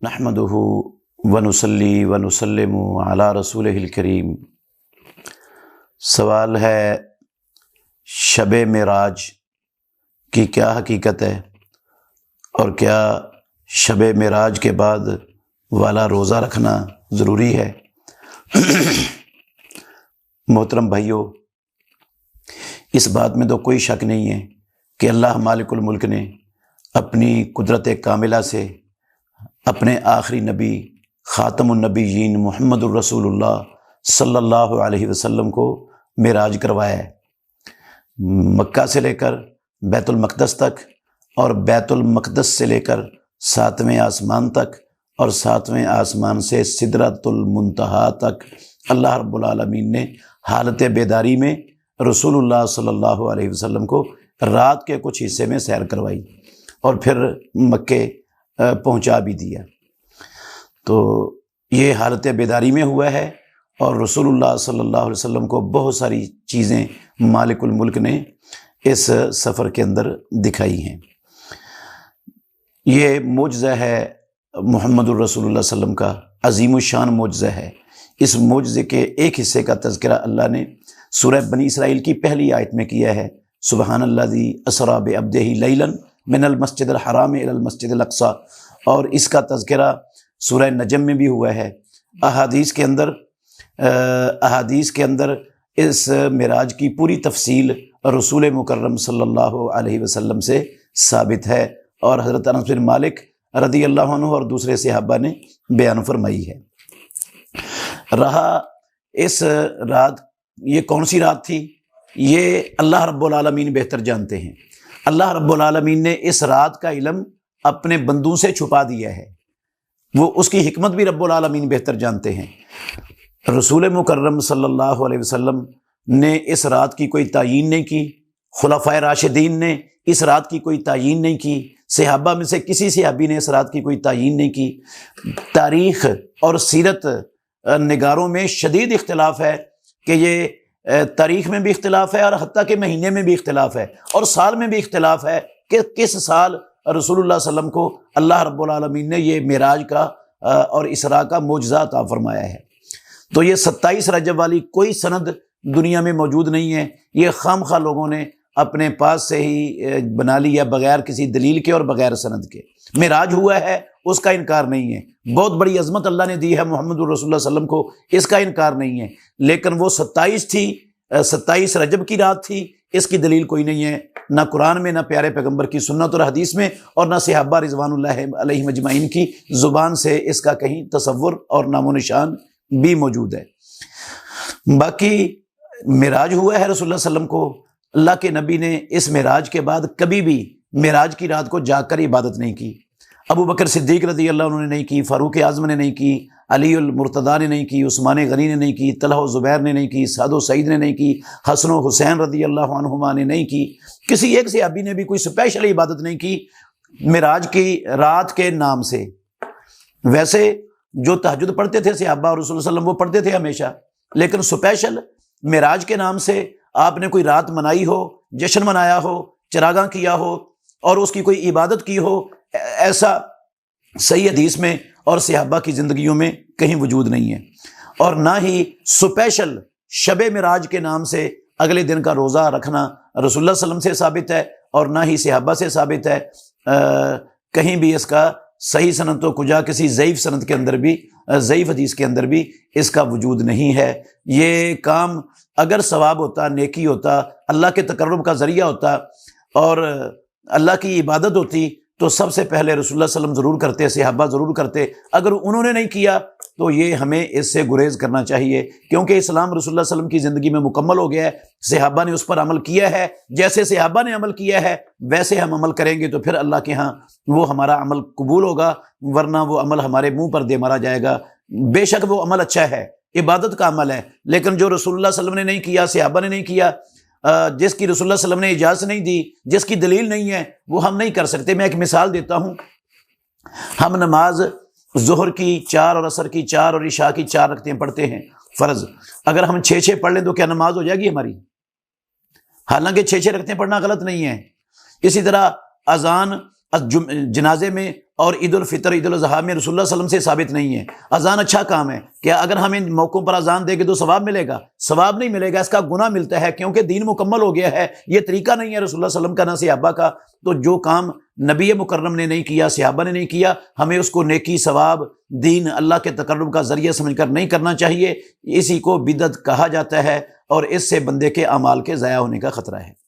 نحمدہ ونصلی ونسلم علی رسولہ الکریم۔ سوال ہے شب معراج کی کیا حقیقت ہے اور کیا شب معراج کے بعد والا روزہ رکھنا ضروری ہے؟ محترم بھائیو، اس بات میں تو کوئی شک نہیں ہے کہ اللہ مالک الملک نے اپنی قدرت کاملہ سے اپنے آخری نبی خاتم النبیین محمد الرسول اللہ صلی اللہ علیہ وسلم کو معراج کروایا ہے۔ مکہ سے لے کر بیت المقدس تک اور بیت المقدس سے لے کر 7ویں آسمان تک اور 7ویں آسمان سے سدرۃ المنتہا تک اللہ رب العالمین نے حالت بیداری میں رسول اللہ صلی اللہ علیہ وسلم کو رات کے کچھ حصے میں سیر کروائی اور پھر مکے پہنچا بھی دیا۔ تو یہ حالت بیداری میں ہوا ہے اور رسول اللہ صلی اللہ علیہ وسلم کو بہت ساری چیزیں مالک الملک نے اس سفر کے اندر دکھائی ہیں۔ یہ معجزہ ہے محمد الرسول اللہ صلی اللہ علیہ وسلم کا، عظیم الشان معجزہ ہے۔ اس معجزے کے ایک حصے کا تذکرہ اللہ نے سورہ بنی اسرائیل کی پہلی آیت میں کیا ہے، سبحان الذی اسریٰ بعبدہ لیلا من المسجد الحرام الی المسجد الاقصی، اور اس کا تذکرہ سورہ نجم میں بھی ہوا ہے۔ احادیث کے اندر اس معراج کی پوری تفصیل رسول مکرم صلی اللہ علیہ وسلم سے ثابت ہے اور حضرت انس بن مالک رضی اللہ عنہ اور دوسرے صحابہ نے بیان فرمائی ہے۔ رہا اس رات، یہ کون سی رات تھی، یہ اللہ رب العالمین بہتر جانتے ہیں۔ اللہ رب العالمین نے اس رات کا علم اپنے بندوں سے چھپا دیا ہے، وہ اس کی حکمت بھی رب العالمین بہتر جانتے ہیں۔ رسول مکرم صلی اللہ علیہ وسلم نے اس رات کی کوئی تعیین نہیں کی، خلفائے راشدین نے اس رات کی کوئی تعیین نہیں کی، صحابہ میں سے کسی صحابی نے اس رات کی کوئی تعیین نہیں کی۔ تاریخ اور سیرت نگاروں میں شدید اختلاف ہے کہ یہ تاریخ میں بھی اختلاف ہے اور حتیٰ کہ مہینے میں بھی اختلاف ہے اور سال میں بھی اختلاف ہے کہ کس سال رسول اللہ صلی اللہ علیہ وسلم کو اللہ رب العالمین نے یہ معراج کا اور اسراء کا معجزہ عطا فرمایا ہے۔ تو یہ 27 رجب والی کوئی سند دنیا میں موجود نہیں ہے، یہ خام خواہ لوگوں نے اپنے پاس سے ہی بنا لیا بغیر کسی دلیل کے اور بغیر سند کے۔ معراج ہوا ہے، اس کا انکار نہیں ہے، بہت بڑی عظمت اللہ نے دی ہے محمد الرسول اللہ صلی اللہ علیہ وسلم کو، اس کا انکار نہیں ہے، لیکن وہ 27 تھی، 27 رجب کی رات تھی، اس کی دلیل کوئی نہیں ہے، نہ قرآن میں، نہ پیارے پیغمبر کی سنت اور حدیث میں، اور نہ صحابہ رضوان اللہ علیہم اجمعین کی زبان سے اس کا کہیں تصور اور نام و نشان بھی موجود ہے۔ باقی معراج ہوا ہے رسول اللہ صلی اللہ علیہ وسلم کو، اللہ کے نبی نے اس معراج کے بعد کبھی بھی معراج کی رات کو جاگ کر عبادت نہیں کی۔ ابو بکر صدیق رضی اللہ عنہ نے نہیں کی، فاروق اعظم نے نہیں کی، علی المرتضیٰ نے نہیں کی، عثمان غنی نے نہیں کی، طلحہ و زبیر نے نہیں کی، سعد و سعید نے نہیں کی، حسن و حسین رضی اللہ عنہما نے نہیں کی، کسی ایک صحابی نے بھی کوئی سپیشل عبادت نہیں کی معراج کی رات کے نام سے۔ ویسے جو تہجد پڑھتے تھے صحابہ اور رسول اللہ صلی اللہ علیہ وسلم وہ پڑھتے تھے ہمیشہ، لیکن سپیشل معراج کے نام سے آپ نے کوئی رات منائی ہو، جشن منایا ہو، چراغاں کیا ہو اور اس کی کوئی عبادت کی ہو، ایسا صحیح حدیث میں اور صحابہ کی زندگیوں میں کہیں وجود نہیں ہے۔ اور نہ ہی سپیشل شب معراج کے نام سے اگلے دن کا روزہ رکھنا رسول اللہ صلی اللہ علیہ وسلم سے ثابت ہے اور نہ ہی صحابہ سے ثابت ہے۔ کہیں بھی اس کا صحیح سند تو کجا کسی ضعیف سند کے اندر بھی، ضعیف حدیث کے اندر بھی اس کا وجود نہیں ہے۔ یہ کام اگر ثواب ہوتا، نیکی ہوتا، اللہ کے تقرب کا ذریعہ ہوتا اور اللہ کی عبادت ہوتی تو سب سے پہلے رسول اللہ صلی اللہ علیہ وسلم ضرور کرتے، صحابہ ضرور کرتے۔ اگر انہوں نے نہیں کیا تو یہ ہمیں اس سے گریز کرنا چاہیے، کیونکہ اسلام رسول اللہ صلی اللہ علیہ وسلم کی زندگی میں مکمل ہو گیا ہے، صحابہ نے اس پر عمل کیا ہے، جیسے صحابہ نے عمل کیا ہے ویسے ہم عمل کریں گے تو پھر اللہ کے ہاں وہ ہمارا عمل قبول ہوگا، ورنہ وہ عمل ہمارے منہ پر دے مارا جائے گا۔ بے شک وہ عمل اچھا ہے، عبادت کا عمل ہے، لیکن جو رسول اللہ صلی اللہ علیہ وسلم نے نہیں کیا، صحابہ نے نہیں کیا، جس کی رسول اللہ صلی اللہ علیہ وسلم نے اجازت نہیں دی، جس کی دلیل نہیں ہے، وہ ہم نہیں کر سکتے۔ میں ایک مثال دیتا ہوں، ہم نماز ظہر کی 4 اور عصر کی 4 اور عشاء کی 4 رکعتیں پڑھتے ہیں فرض، اگر ہم 6 پڑھ لیں تو کیا نماز ہو جائے گی ہماری؟ حالانکہ 6 رکعتیں پڑھنا غلط نہیں ہے۔ اسی طرح اذان جنازے میں اور عید الفطر عید الاضحیٰ میں رسول اللہ صلی اللہ علیہ وسلم سے ثابت نہیں ہے۔ اذان اچھا کام ہے، کیا اگر ہم ان موقعوں پر اذان دیں گے تو ثواب ملے گا؟ ثواب نہیں ملے گا، اس کا گناہ ملتا ہے، کیونکہ دین مکمل ہو گیا ہے۔ یہ طریقہ نہیں ہے رسول اللہ صلی اللہ علیہ وسلم کا، نہ صحابہ کا۔ تو جو کام نبی مکرم نے نہیں کیا، صحابہ نے نہیں کیا، ہمیں اس کو نیکی، ثواب، دین، اللہ کے تقرب کا ذریعہ سمجھ کر نہیں کرنا چاہیے۔ اسی کو بدعت کہا جاتا ہے، اور اس سے بندے کے اعمال کے ضائع ہونے کا خطرہ ہے۔